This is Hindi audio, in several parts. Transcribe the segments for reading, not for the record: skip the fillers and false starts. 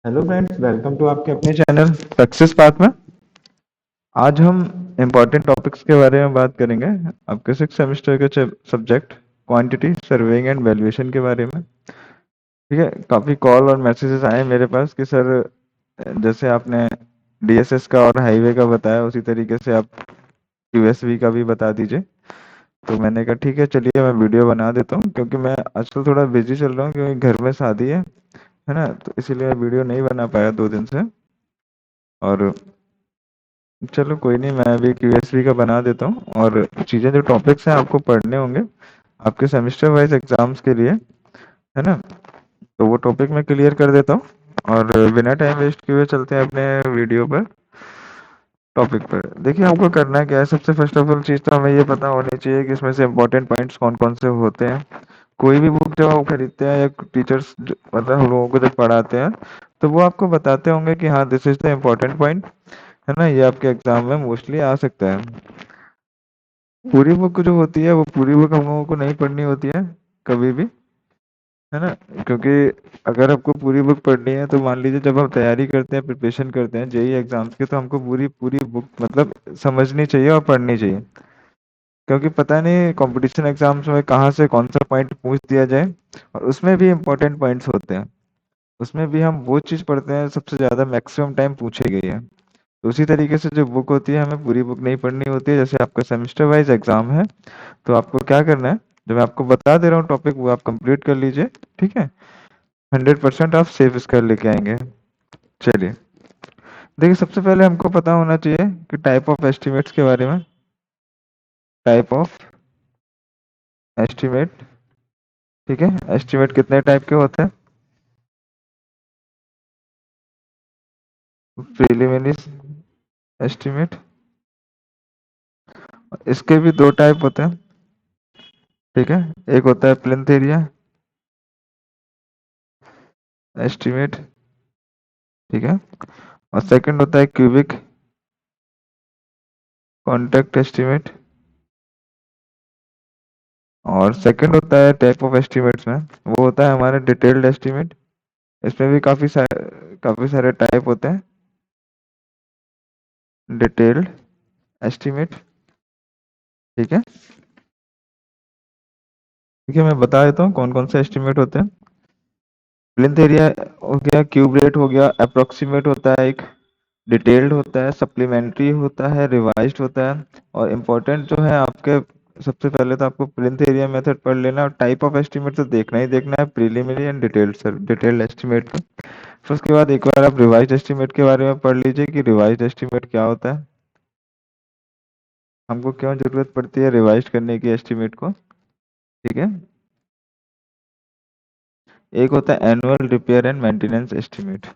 हेलो फ्रेंड्स, वेलकम टू आपके अपने चैनल सक्सेस पाथ में। आज हम इम्पोर्टेंट टॉपिक्स के बारे में बात करेंगे। आपके सिक्स सेमेस्टर के subject quantity surveying and valuation के बारे में। ठीक है, काफ़ी कॉल और मैसेजेस आए मेरे पास कि सर जैसे आपने डीएसएस का और हाईवे का बताया उसी तरीके से आप यूएसवी का भी बता दीजिए। तो मैंने कहा ठीक है, चलिए मैं वीडियो बना देता हूँ, क्योंकि मैं आजकल थोड़ा बिजी चल रहा हूँ क्योंकि घर में शादी है ना, तो इसीलिए मैं वीडियो नहीं बना पाया 2 दिन से। और चलो कोई नहीं, मैं अभी क्यूएसवी का बना देता हूँ और चीज़ें जो टॉपिक्स हैं आपको पढ़ने होंगे आपके सेमेस्टर वाइज एग्जाम्स के लिए, है ना। तो वो टॉपिक मैं क्लियर कर देता हूँ और बिना टाइम वेस्ट किए हुए चलते हैं अपने वीडियो पर, टॉपिक पर। देखिए हमको करना क्या है, सबसे फर्स्ट ऑफ ऑल चीज़ तो हमें ये पता होनी चाहिए कि इसमें से इम्पोर्टेंट पॉइंट्स कौन कौन से होते हैं। कोई भी बुक जब आप खरीदते हैं या टीचर्स मतलब हम लोगों को जब पढ़ाते हैं तो वो आपको बताते होंगे कि हाँ this is the important point, है ना, ये आपके एग्जाम में मोस्टली आ सकता है। पूरी बुक जो होती है वो पूरी बुक हम लोगों को नहीं पढ़नी होती है कभी भी, है ना। क्योंकि अगर आपको पूरी बुक पढ़नी है तो मान लीजिए जब हम तैयारी करते हैं, प्रिपरेशन करते हैं जेई एग्जाम्स की, तो हमको पूरी पूरी बुक मतलब समझनी चाहिए और पढ़नी चाहिए। क्योंकि पता नहीं कंपटीशन एग्जाम्स में कहाँ से कौन सा पॉइंट पूछ दिया जाए, और उसमें भी इम्पोर्टेंट पॉइंट्स होते हैं। उसमें भी हम वो चीज़ पढ़ते हैं सबसे ज़्यादा मैक्सिमम टाइम पूछी गई है। तो उसी तरीके से जो बुक होती है हमें पूरी बुक नहीं पढ़नी होती है। जैसे आपका सेमेस्टर वाइज एग्जाम है तो आपको क्या करना है, जो मैं आपको बता दे रहा हूँ टॉपिक वो आप कंप्लीट कर लीजिए। ठीक है, 100% आप सेफ स्कोर लेके आएंगे। चलिए, देखिए सबसे पहले हमको पता होना चाहिए कि टाइप ऑफ एस्टिमेट्स के बारे में। टाइप ऑफ एस्टिमेट, ठीक है, एस्टिमेट कितने टाइप के होते हैं। प्रिलिमिनरी एस्टिमेट, इसके भी दो टाइप होते हैं। ठीक है, एक होता है प्लिंथ एरिया एस्टिमेट, ठीक है, और सेकंड होता है क्यूबिक कॉन्टैक्ट एस्टिमेट। और सेकंड होता है टाइप ऑफ एस्टिमेट्स में, वो होता है हमारा डिटेल्ड एस्टिमेट। इसमें भी काफी सारे टाइप होते हैं। डिटेल्ड एस्टिमेट, ठीक है। ठीक है, मैं बता देता हूँ कौन कौन से एस्टिमेट होते हैं। प्लिंथ एरिया हो गया, क्यूब रेट हो गया, अप्रोक्सीमेट होता है एक, डिटेल्ड होता है, सप्लीमेंट्री होता है, रिवाइज्ड होता है, और इम्पोर्टेंट जो है आपके, सबसे पहले तो आपको प्लिंथ एरिया मेथड पढ़ लेना, और टाइप ऑफ एस्टिमेट तो देखना ही देखना है, preliminary and detailed sir, detailed estimate का। फिर उसके बाद एक बार आप रिवाइज्ड एस्टिमेट के बारे में पढ़ लीजिए कि रिवाइज्ड एस्टिमेट क्या होता है, हमको क्यों जरूरत पड़ती है रिवाइज करने की एस्टिमेट को। ठीक है, एक होता है annual repair and maintenance estimate.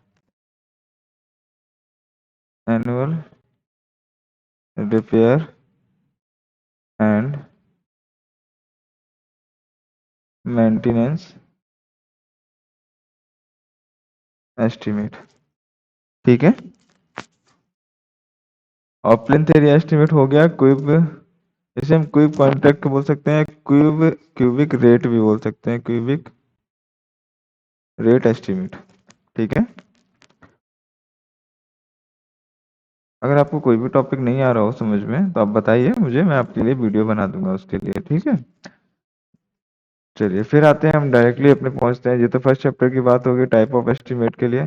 Annual repair and maintenance estimate, ठीक है। और प्लिंथ एरिया एस्टिमेट हो गया क्यूब, इसे हम क्यूब कॉन्ट्रैक्ट बोल सकते हैं, क्यूबिक रेट भी बोल सकते हैं, क्यूबिक रेट एस्टिमेट, ठीक है। अगर आपको कोई भी टॉपिक नहीं आ रहा हो समझ में तो आप बताइए मुझे, मैं आपके लिए वीडियो बना दूंगा उसके लिए, ठीक है। चलिए फिर आते हैं हम डायरेक्टली अपने पहुंचते हैं। ये तो फर्स्ट चैप्टर की बात होगी टाइप ऑफ एस्टिमेट के लिए।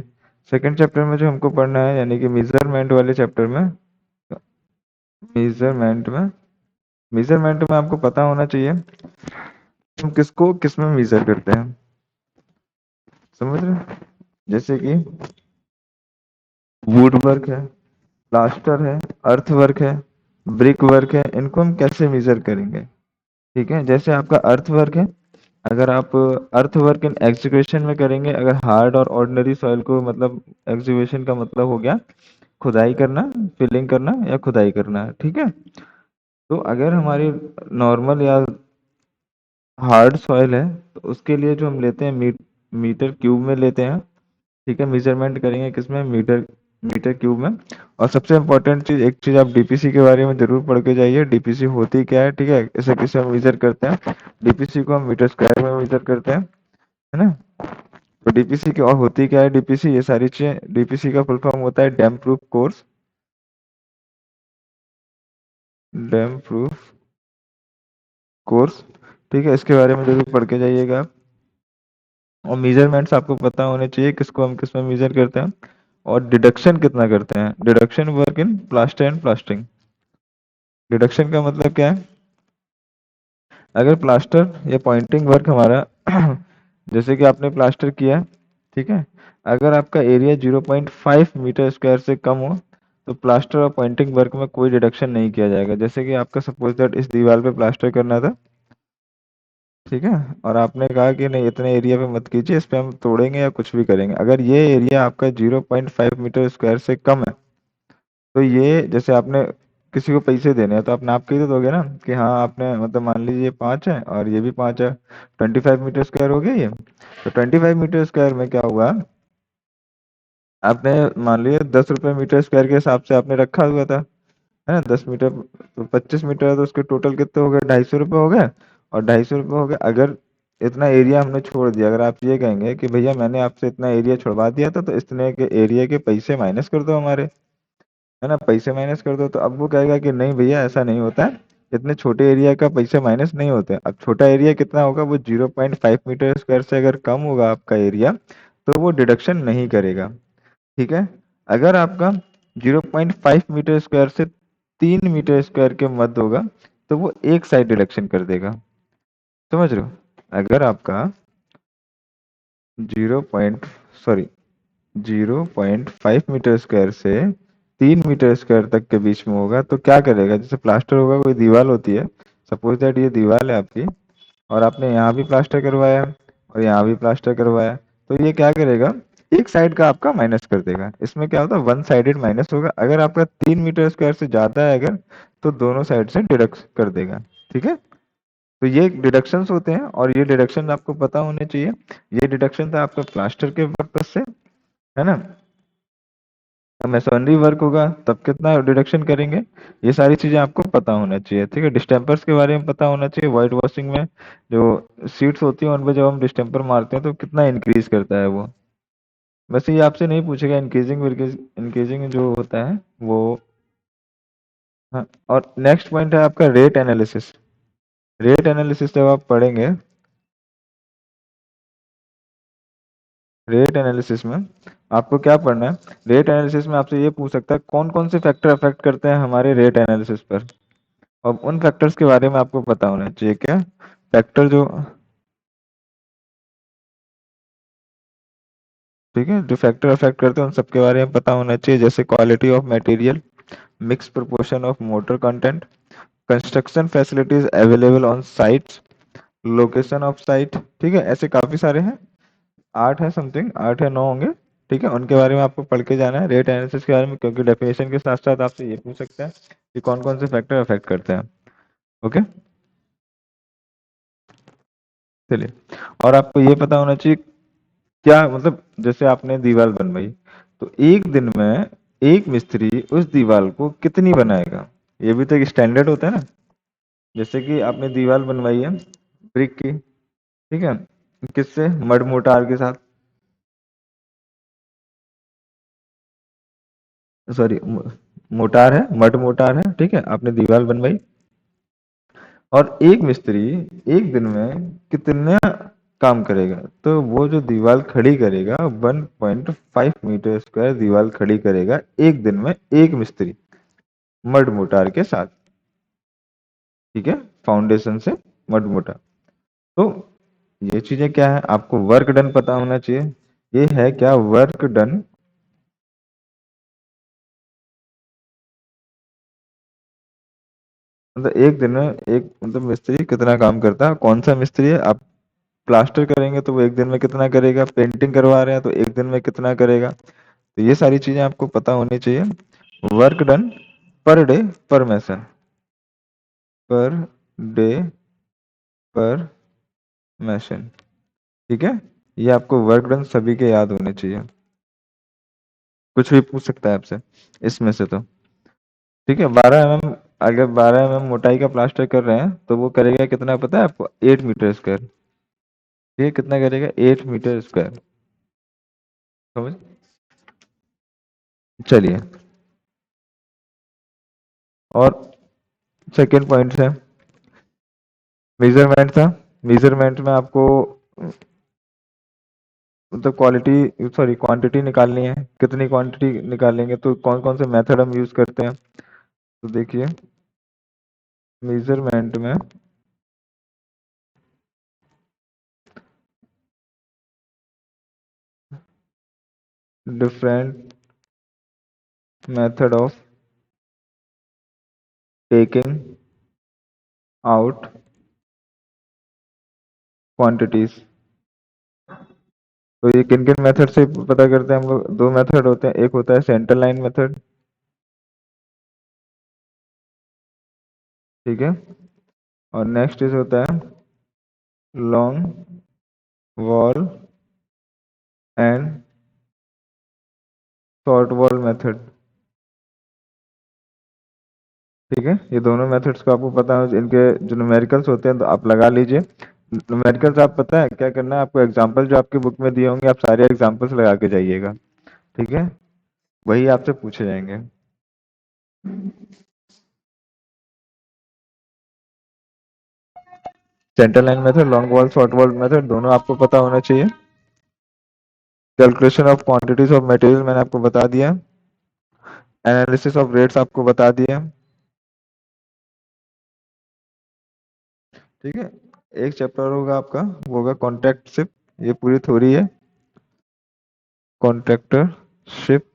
सेकंड चैप्टर में जो हमको पढ़ना है यानी कि मेजरमेंट वाले चैप्टर में, मेजरमेंट में मेजरमेंट में आपको पता होना चाहिए हम किसको किस में मेजर करते हैं, समझ रहे हैं? जैसे कि वुड वर्क है, प्लास्टर है, अर्थ वर्क है, ब्रिक वर्क है, इनको हम कैसे मेजर करेंगे। ठीक है, जैसे आपका अर्थ वर्क है, अगर आप अर्थ वर्क इन एग्जीक्यूशन में करेंगे, अगर हार्ड और ऑर्डिनरी सॉइल को मतलब एग्जीक्यूशन का मतलब हो गया खुदाई करना, फिलिंग करना या खुदाई करना, ठीक है। तो अगर हमारी नॉर्मल या हार्ड सॉइल है तो उसके लिए जो हम लेते हैं मीटर क्यूब में लेते हैं। ठीक है, मेजरमेंट करेंगे किसमें, मीटर मीटर क्यूब में। और सबसे इम्पोर्टेंट चीज, एक चीज आप डीपीसी के बारे में जरूर पढ़ के जाइए, डीपीसी होती क्या है, ठीक है, इसे किसे हम मेजर करते हैं। डीपीसी को हम मीटर स्क्वायर में मेजर करते हैं, है ना। तो डीपीसी की और होती क्या है डीपीसी, ये सारी चीजें, डीपीसी का फुल फॉर्म होता है dam proof course, dam proof course. ठीक है, इसके बारे में जरूर पढ़ के जाइएगा आप। और मेजरमेंट्स आपको पता होने चाहिए किसको हम किस में मेजर करते हैं, और डिडक्शन कितना करते हैं, deduction work in plaster and plastering. Deduction का मतलब क्या है, अगर प्लास्टर या पॉइंटिंग वर्क हमारा जैसे कि आपने प्लास्टर किया, ठीक है, अगर आपका एरिया 0.5 मीटर स्क्वायर से कम हो तो प्लास्टर और पॉइंटिंग वर्क में कोई डिडक्शन नहीं किया जाएगा। जैसे कि आपका सपोज दैट इस दीवार पे प्लास्टर करना था, ठीक है, और आपने कहा कि नहीं इतने एरिया पे मत कीजिए, इस पे हम तोड़ेंगे या कुछ भी करेंगे। अगर ये एरिया आपका 0.5 मीटर स्क्वायर से कम है तो ये, जैसे आपने किसी को पैसे देने हैं तो आप नाप के ही तो दोगे ना कि हाँ आपने, मतलब मान लीजिए ये 5 है और ये भी 5 है, 25 मीटर स्क्वायर हो गया ये। तो 25 मीटर स्क्वायर में क्या हुआ, आपने मान लिया 10 रुपये मीटर स्क्वायर के हिसाब से आपने रखा हुआ था, है ना, 10 मीटर, तो 25 मीटर है तो उसके टोटल कितने हो गए, 250 रुपये हो गए। और 250 रुपये हो गए, अगर इतना एरिया हमने छोड़ दिया, अगर आप ये कहेंगे कि भैया मैंने आपसे इतना एरिया छुड़वा दिया था तो इतने के एरिया के पैसे माइनस कर दो हमारे, है ना, पैसे माइनस कर दो, तो अब वो कहेगा कि नहीं भैया ऐसा नहीं होता है, इतने छोटे एरिया का पैसे माइनस नहीं होते। अब छोटा एरिया कितना होगा, वो 0.5 मीटर स्क्वायर से अगर कम होगा आपका एरिया तो वो डिडक्शन नहीं करेगा। ठीक है, अगर आपका 0.5 मीटर स्क्वायर से 3 मीटर स्क्वायर के मध्य होगा तो वो एक साइड डिडक्शन कर देगा। समझ रहे हो, अगर आपका 0 पॉइंट सॉरी 0.5 मीटर स्क्वायर से 3 मीटर स्क्वायर तक के बीच में होगा तो क्या करेगा, जैसे प्लास्टर होगा, कोई दीवार होती है, सपोज दैट ये दीवार है आपकी, और आपने यहाँ भी प्लास्टर करवाया और यहाँ भी प्लास्टर करवाया, तो ये क्या करेगा, एक साइड का आपका माइनस कर देगा। इसमें क्या होता है, वन साइडेड माइनस होगा। अगर आपका 3 मीटर स्क्वायर से ज्यादा है अगर, तो दोनों साइड से डिडक्ट कर देगा। ठीक है, तो ये डिडक्शंस होते हैं और ये डिडक्शन आपको पता होने चाहिए। ये डिडक्शन था आपका प्लास्टर के पर्पज से, है ना। मैसनरी वर्क होगा तब कितना डिडक्शन करेंगे, ये सारी चीजें आपको पता होना चाहिए। ठीक है, डिस्टेम्पर्स के बारे में पता होना चाहिए। व्हाइट वॉशिंग में जो सीट्स होती हैं उन पर जब हम डिस्टेम्पर मारते हैं तो कितना इंक्रीज करता है वो। वैसे ये आपसे नहीं पूछेगा, इंक्रीजिंग इंक्रीजिंग जो होता है वो। हाँ, और नेक्स्ट पॉइंट है आपका रेट एनालिसिस। रेट एनालिसिस जब आप पढ़ेंगे, रेट एनालिसिस में आपको क्या पढ़ना है, रेट एनालिसिस में आपसे ये पूछ सकता है कौन कौन से फैक्टर अफेक्ट करते हैं हमारे रेट एनालिसिस पर, और उन फैक्टर्स के बारे में आपको पता होना चाहिए। क्या फैक्टर जो, ठीक है, जो फैक्टर अफेक्ट करते हैं उन सबके बारे में पता होना चाहिए, जैसे quality of material, mix proportion of motor content, construction facilities available on sites, location of site. ठीक है, ऐसे काफी सारे हैं, 8 है समथिंग, 8 या 9 होंगे। ठीक है, उनके बारे में आपको पढ़ के जाना है रेट एनालिसिस के बारे में, क्योंकि डेफिनेशन के साथ साथ आपसे ये पूछ सकता है कि कौन कौन से फैक्टर अफेक्ट करते हैं। ओके, चलिए, और आपको ये पता होना चाहिए क्या, मतलब जैसे आपने दीवार बनवाई तो एक दिन में एक मिस्त्री उस दीवार को कितनी बनाएगा, ये भी तो एक स्टैंडर्ड होता है ना। जैसे कि आपने दीवार बनवाई है ब्रिक की, ठीक है, किससे, मड मोटार के साथ, सॉरी मोटार है, मड मोटार है, ठीक है, आपने दीवार बनवाई, और एक मिस्त्री एक दिन में कितना काम करेगा, तो वो जो दीवार खड़ी करेगा 1.5 मीटर स्क्वायर दीवार खड़ी करेगा एक दिन में एक मिस्त्री, मड मोटार के साथ। ठीक है, फाउंडेशन से मड मोटार। तो ये चीजें क्या है, आपको वर्क डन पता होना चाहिए। ये है क्या, वर्क डन, मतलब एक दिन में एक, मतलब मिस्त्री कितना काम करता है, कौन सा मिस्त्री है। आप प्लास्टर करेंगे तो वो एक दिन में कितना करेगा, पेंटिंग करवा रहे हैं तो एक दिन में कितना करेगा। तो ये सारी चीजें आपको पता होनी चाहिए। वर्क डन पर डे पर मैसन, पर डे पर मैसन। ठीक है, ये आपको वर्क डन सभी के याद होने चाहिए, कुछ भी पूछ सकता है आपसे इसमें से तो। ठीक है, 12 mm, अगर 12 mm मोटाई का प्लास्टर कर रहे हैं तो वो करेगा कितना पता है आपको, 8 मीटर स्क्वायर। ये कितना करेगा, 8 मीटर स्क्वायर। समझ। चलिए, और सेकेंड पॉइंट है मेजरमेंट था। मेजरमेंट में आपको मतलब क्वालिटी सॉरी क्वांटिटी निकालनी है, कितनी क्वांटिटी निकालेंगे तो कौन कौन से मेथड हम यूज करते हैं। तो देखिए, मेजरमेंट में different method of taking out quantities. तो ये किन किन मेथड से पता करते हैं हम लोग। दो मेथड होते हैं, एक होता है सेंटर लाइन मेथड, ठीक है, और नेक्स्ट इज होता है long wall and short wall method. ठीक है, ये दोनों मेथड्स को आपको पता है, इनके जो न्यूमेरिकल्स होते हैं तो आप लगा लीजिए। न्यूमेरिकल्स आप पता है क्या करना है आपको, एग्जांपल जो आपकी बुक में दिए होंगे आप सारे एग्जांपल्स लगा के जाइएगा, ठीक है, वही आपसे पूछे जाएंगे। Centre line method, long wall, short wall method दोनों आपको पता होना चाहिए। Calculation of quantities of material मैंने आपको बता दिया। एनालिसिस ऑफ रेट्स आपको बता दिया। ठीक है, एक चैप्टर होगा आपका, वो होगा कॉन्ट्रैक्टशिप। ये पूरी थ्योरी है। कॉन्ट्रैक्टरशिप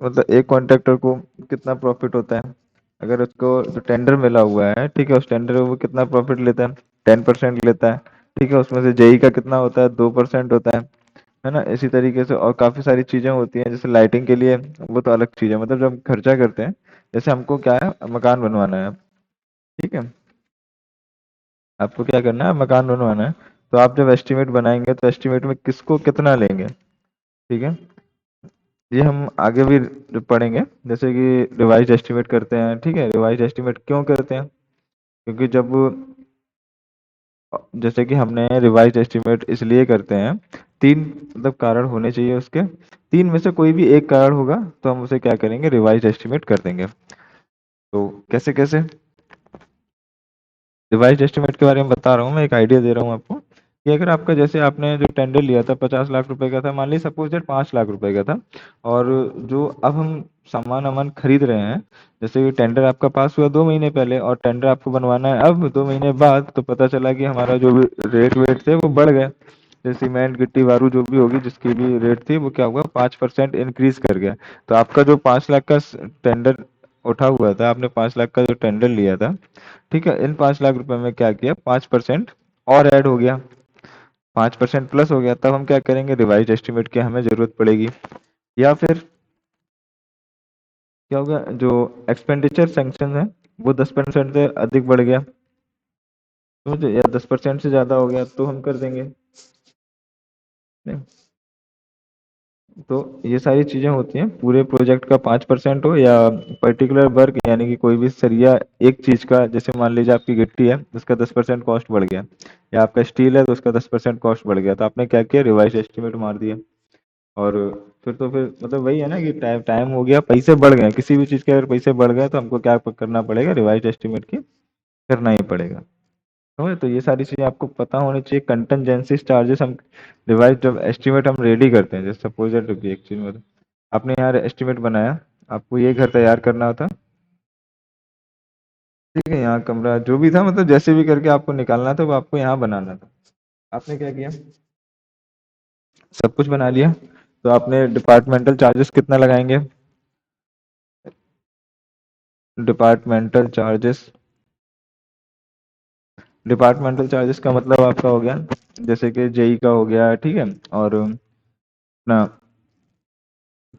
मतलब एक कॉन्ट्रैक्टर को कितना प्रॉफिट होता है, अगर उसको जो टेंडर मिला हुआ है, ठीक है, उस टेंडर में वो कितना प्रॉफिट लेता है, 10% लेता है, ठीक है, उसमें से जेई का कितना होता है, 2% होता है ना। इसी तरीके से और काफी सारी चीजें होती हैं, जैसे लाइटिंग के लिए वो तो अलग चीज है, मतलब जब हम खर्चा करते हैं, जैसे हमको क्या है मकान बनवाना है, ठीक है, आपको क्या करना है मकान बनवाना है, तो आप जब एस्टिमेट बनाएंगे तो एस्टिमेट में किसको कितना लेंगे, ठीक है, ये हम आगे भी पढ़ेंगे, जैसे कि रिवाइज एस्टिमेट करते हैं, ठीक है, रिवाइज एस्टिमेट क्यों करते हैं, क्योंकि जब जैसे कि हमने रिवाइज एस्टिमेट इसलिए करते हैं, तीन मतलब कारण होने चाहिए उसके, तीन में से कोई भी एक कारण होगा तो हम उसे क्या करेंगे रिवाइज एस्टिमेट कर देंगे। तो कैसे कैसे रिवाइज एस्टिमेट के बारे में बता रहा हूँ, मैं एक आइडिया दे रहा हूँ आपको कि अगर आपका जैसे आपने जो टेंडर लिया था 50 लाख रुपए का था, मान लीजिए सपोज दैट 5 लाख रुपए का था, और जो अब हम सामान वामान खरीद रहे हैं, जैसे कि टेंडर आपका पास हुआ 2 महीने पहले और टेंडर आपको बनवाना है अब 2 महीने बाद, तो पता चला कि हमारा जो भी रेट वेट थे वो बढ़ गए, जैसे सीमेंट गिट्टी वारू जो भी होगी जिसकी भी रेट थी वो क्या हुआ 5% इंक्रीज कर गया। तो आपका जो 5 लाख का टेंडर उठा हुआ था, आपने 5 लाख का जो टेंडर लिया था, ठीक है, इन 5 लाख रुपए में क्या किया 5% और ऐड हो गया, 5% प्लस हो गया, तब हम क्या करेंगे रिवाइज एस्टिमेट की हमें जरूरत पड़ेगी। या फिर क्या होगा जो एक्सपेंडिचर सैंक्शन है वो 10% से अधिक बढ़ गया, समझे, या 10% से ज्यादा हो गया तो हम कर देंगे। नहीं, तो ये सारी चीजें होती हैं, पूरे प्रोजेक्ट का 5% हो या पर्टिकुलर वर्क यानी कि कोई भी सरिया एक चीज का, जैसे मान लीजिए आपकी गिट्टी है उसका 10% कॉस्ट बढ़ गया, या आपका स्टील है तो उसका 10% कॉस्ट बढ़ गया, तो आपने क्या किया रिवाइज एस्टिमेट मार दिया। और फिर तो फिर मतलब वही है ना कि टाइम टाइम हो गया, पैसे बढ़ गए, किसी भी चीज के अगर पैसे बढ़ गए तो हमको क्या करना पड़ेगा रिवाइज एस्टिमेट की करना ही पड़ेगा। समझे, तो ये सारी चीजें आपको पता होनी चाहिए। कंटेंजेंसी चार्जेस हम रिवाइज जब एस्टिमेट हम रेडी करते हैं, जैसे सपोज दैट एक चीज में आपने यहाँ एस्टिमेट बनाया, आपको ये घर तैयार करना था, ठीक है, यहाँ कमरा जो भी था मतलब जैसे भी करके आपको निकालना था वो आपको यहाँ बनाना था, आपने क्या किया सब कुछ बना लिया, तो आपने डिपार्टमेंटल चार्जेस कितना लगाएंगे, डिपार्टमेंटल चार्जेस, डिपार्टमेंटल चार्जेस का मतलब आपका हो गया जैसे कि जेई का हो गया, ठीक है, और अपना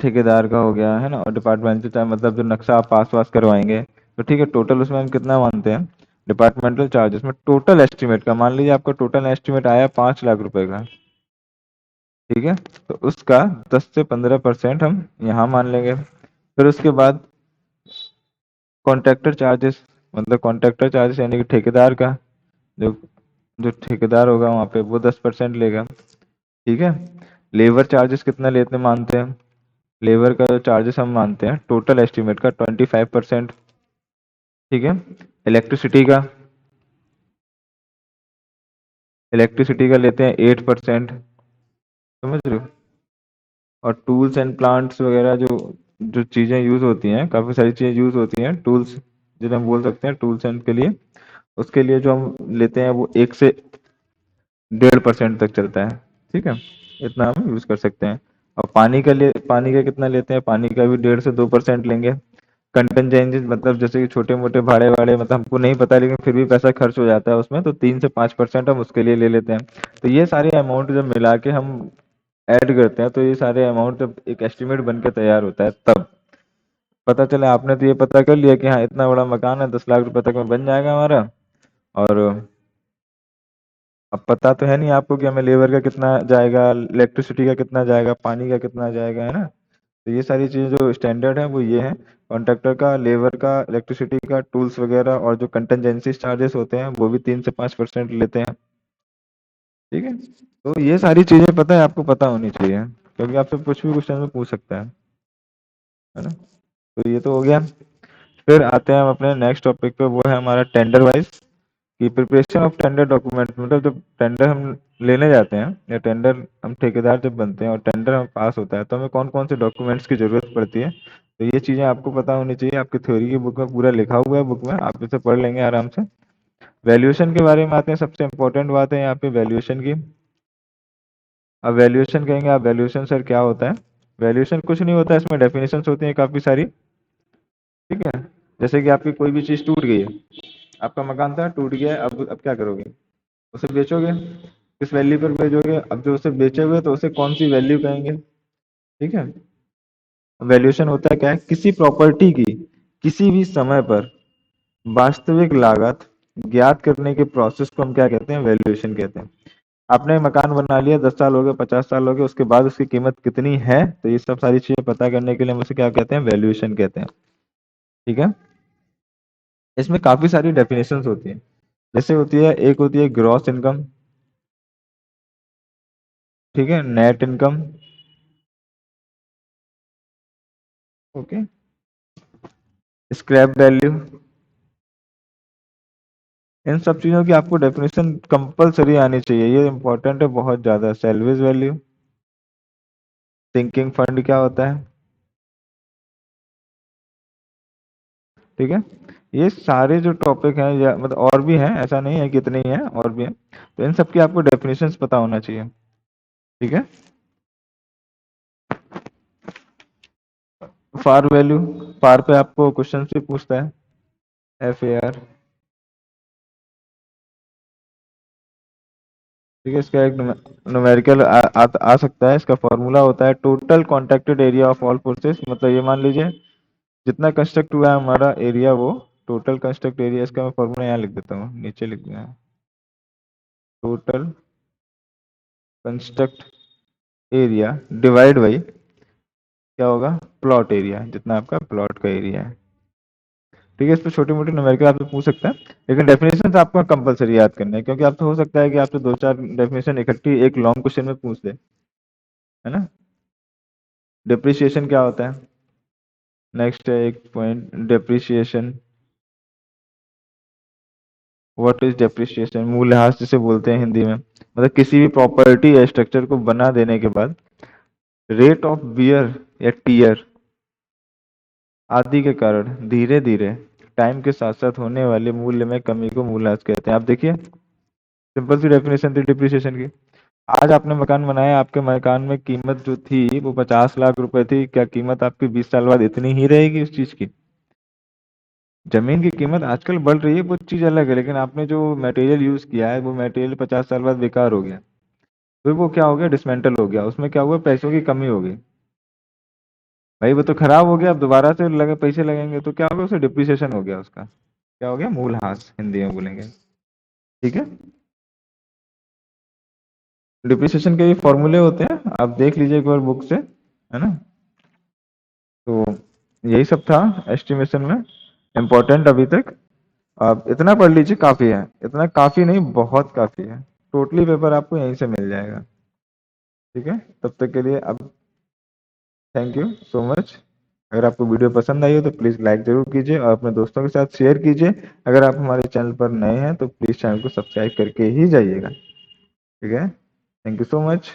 ठेकेदार का हो गया है ना, और डिपार्टमेंटल चार्ज मतलब जो नक्शा आप पास वास करवाएंगे, तो ठीक है, टोटल उसमें हम कितना मानते हैं डिपार्टमेंटल चार्जेस में टोटल एस्टिमेट का, मान लीजिए आपका टोटल एस्टिमेट आया 5 लाख रुपए का, ठीक है, तो उसका 10 से 15% हम यहाँ मान लेंगे। फिर उसके बाद कॉन्ट्रैक्टर चार्जेस, मतलब कॉन्ट्रैक्टर चार्जेस यानी कि ठेकेदार का, जो जो ठेकेदार होगा वहाँ पे वो 10% लेगा, ठीक है, लेबर चार्जेस कितना लेते मानते हैं? लेबर का जो चार्जेस हम मानते हैं टोटल एस्टिमेट का 25%। ठीक है। इलेक्ट्रिसिटी का इलेक्ट्रिसिटी का लेते हैं 8%। समझ रहे हो? और टूल्स एंड प्लांट्स वगैरह जो जो चीज़ें यूज़ होती हैं, काफ़ी सारी चीज़ें यूज़ होती हैं टूल्स, जिन्हें हम बोल सकते हैं टूल्स एंड के लिए, उसके लिए जो हम लेते हैं वो 1 से 1.5% तक चलता है। ठीक है, इतना हम यूज़ कर सकते हैं। और पानी का कितना लेते हैं? पानी का भी 1.5 से 2% लेंगे। कंटेंजेंसीज मतलब जैसे कि छोटे मोटे भाड़े वाड़े, मतलब हमको नहीं पता लेकिन फिर भी पैसा खर्च हो जाता है उसमें, तो 3 से 5% हम उसके लिए ले लेते हैं। तो ये सारे अमाउंट जब मिला के हम ऐड करते हैं तो ये सारे अमाउंट जब एक एस्टिमेट बन के तैयार होता है, तब पता चला आपने तो ये पता कर लिया कि हाँ इतना बड़ा मकान है, 10 लाख रुपए तक में बन जाएगा हमारा। और अब पता तो है नहीं आपको कि हमें लेबर का कितना जाएगा, इलेक्ट्रिसिटी का कितना जाएगा, पानी का कितना जाएगा, है ना? तो ये सारी चीज़ें जो स्टैंडर्ड है वो ये है, कॉन्ट्रैक्टर का, लेबर का, इलेक्ट्रिसिटी का, टूल्स वगैरह, और जो कंटेंजेंसी चार्जेस होते हैं वो भी 3 से 5% लेते हैं। ठीक है, तो ये सारी चीज़ें पता है आपको, पता होनी चाहिए, क्योंकि आपसे कुछ भी क्वेश्चन में पूछ सकता है ना? तो ये तो हो गया। फिर आते हैं हम अपने नेक्स्ट टॉपिक पे, वो है हमारा टेंडर वाइज की प्रिपरेशन ऑफ टेंडर डॉक्यूमेंट। मतलब जब टेंडर हम लेने जाते हैं या टेंडर हम ठेकेदार जब बनते हैं और टेंडर हम पास होता है तो हमें कौन कौन से डॉक्यूमेंट्स की ज़रूरत पड़ती है, तो ये चीज़ें आपको पता होनी चाहिए। आपकी थ्योरी की बुक में पूरा लिखा हुआ है, बुक में आप इसे पढ़ लेंगे आराम से। वैल्यूएशन के बारे में आते हैं, सबसे इंपॉर्टेंट बात है यहाँ पे वैल्यूएशन की। अब वैल्यूएशन कहेंगे आप, वैल्यूएशन सर क्या होता है? वैल्यूएशन कुछ नहीं होता है, इसमें डेफिनेशंस होती हैं काफ़ी सारी। ठीक है, जैसे कि आपकी कोई भी चीज़ टूट गई है, आपका मकान था टूट गया है, अब क्या करोगे? उसे बेचोगे, किस वैल्यू पर बेचोगे? अब जो उसे बेचोगे तो उसे कौन सी वैल्यू कहेंगे? ठीक है, वैल्यूएशन होता है क्या है, किसी प्रॉपर्टी की किसी भी समय पर वास्तविक लागत ज्ञात करने के प्रोसेस को हम क्या कहते हैं? वैल्यूएशन कहते हैं। आपने मकान बना लिया, 10 साल हो गए, 50 साल हो गए, उसके बाद उसकी कीमत कितनी है, तो ये सब सारी चीजें पता करने के लिए हम उसे क्या कहते हैं? वैल्यूएशन कहते हैं। ठीक है, इसमें काफी सारी डेफिनेशंस होती हैं। जैसे होती है, एक होती है ग्रॉस इनकम, ठीक है, net income, okay, scrap value. इन सब चीज़ों की आपको डेफिनेशन कंपलसरी आनी चाहिए, ये इंपॉर्टेंट है बहुत ज़्यादा। सैलवेज वैल्यू, सिंकिंग फंड क्या होता है, ठीक है। ये सारे जो टॉपिक हैं, या मतलब और भी हैं, ऐसा नहीं है कि इतने ही हैं, और भी हैं, तो इन सब की आपको डेफिनेशंस पता होना चाहिए। ठीक है, फार वैल्यू, फार पे आपको क्वेश्चन भी पूछता है, FAR। ठीक है, इसका एक न्यूमेरिकल आ सकता है। इसका फॉर्मूला होता है total contracted area of all forces. मतलब ये मान लीजिए जितना कंस्ट्रक्ट हुआ है हमारा एरिया, वो टोटल कंस्ट्रक्ट एरिया, इसका मैं फॉर्मूला यहाँ लिख देता हूँ, नीचे लिख दिया है। Total construct area divide by क्या होगा? प्लॉट एरिया, जितना आपका प्लॉट का एरिया है। ठीक है, इस पर छोटी मोटी न्यूमेरिकल आपसे पूछ सकता है, लेकिन डेफिनेशन आपको कंपलसरी याद करना है, क्योंकि आपसे हो सकता है कि आपसे 2 4 डेफिनेशन इकट्ठी एक लॉन्ग क्वेश्चन में पूछ दे, है ना? डिप्रिसिएशन क्या होता है? नेक्स्ट है एक point, depreciation. What is depreciation? मूल्यह्रास जिसे बोलते हैं हिंदी में, मतलब किसी भी प्रॉपर्टी या स्ट्रक्चर को बना देने के बाद रेट ऑफ वियर या टीयर आदि के कारण धीरे धीरे टाइम के साथ साथ होने वाले मूल्य में कमी को मूल्यह्रास कहते हैं। आप देखिए, सिंपल सी डेफिनेशन थी डिप्रिसिएशन की। आज आपने मकान बनाया, आपके मकान में कीमत जो थी वो 50 लाख रुपए थी, क्या कीमत आपकी 20 साल बाद इतनी ही रहेगी उस चीज की? जमीन की कीमत आजकल बढ़ रही है, वो चीज अलग है, लेकिन आपने जो मटेरियल यूज किया है वो मटेरियल 50 साल बाद बेकार हो गया, फिर वो क्या हो गया? डिसमेंटल हो गया, उसमें क्या हुआ? पैसों की कमी हो गई। भाई वो तो खराब हो गया, अब दोबारा से लगे पैसे लगेंगे तो क्या हो गया? उसे डिप्रिसिएशन हो गया, उसका क्या हो गया? मूल्यह्रास हिंदी में बोलेंगे। ठीक है, डिप्रिसिएशन के ये फॉर्मूले होते हैं, आप देख लीजिए एक बार बुक से, है ना? तो यही सब था एस्टिमेशन में इम्पोर्टेंट अभी तक। आप इतना पढ़ लीजिए, काफी है। इतना काफी नहीं, बहुत काफी है। टोटली पेपर आपको यहीं से मिल जाएगा। ठीक है, तब तक के लिए अब थैंक यू सो मच। अगर आपको वीडियो पसंद आई हो तो प्लीज़ लाइक ज़रूर कीजिए और अपने दोस्तों के साथ शेयर कीजिए। अगर आप हमारे चैनल पर नए हैं तो प्लीज़ चैनल को सब्सक्राइब करके ही जाइएगा। ठीक है, थैंक यू सो मच।